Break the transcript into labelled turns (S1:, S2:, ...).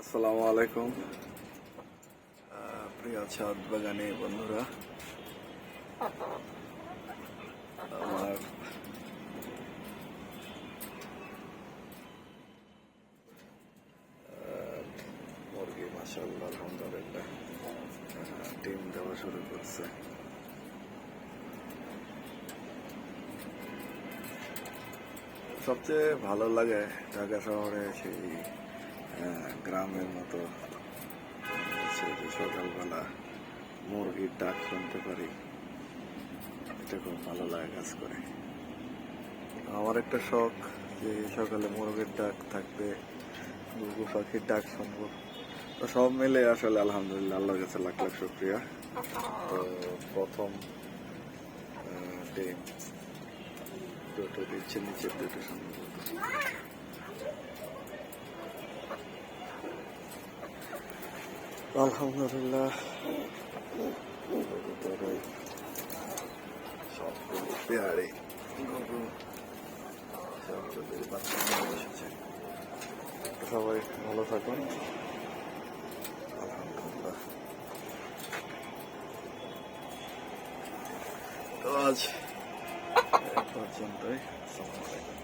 S1: আসসালামু আলাইকুম প্রিয় ছাদ বাগানে বন্ধুরা। আমার মুরগি মাশাআল্লাহ আলহামদুলিল্লাহ ডিম দেওয়া শুরু করছে। সবচেয়ে ভালো লাগে ঢাকা শহরে সেই গ্রামের মতো যে সকালবেলা মুরগির ডাক শুনতে পারি, এটা খুব ভালো লাগে কাজ করে। আমার একটা শখ যে সকালে মুরগির ডাক থাকবে, ঘুঘু পাখির ডাক শুনবো। তো সব মিলে আসলে আলহামদুলিল্লাহ আল্লাহর কাছে লাখ লাখ শুক্রিয়া। তো প্রথম ডিম দুটো দিচ্ছে, নিচের দুটো সম্ভবত। আলহামদুলিল্লাহ সবগুলো পেয়ারে ঘুঘু সবগুলো বাচ্চা নিয়ে এসেছে। সবাই ভালো থাকুন, আলহামদুলিল্লাহ। তো আজ পর্যন্তই। আসসালামু আলাইকুম।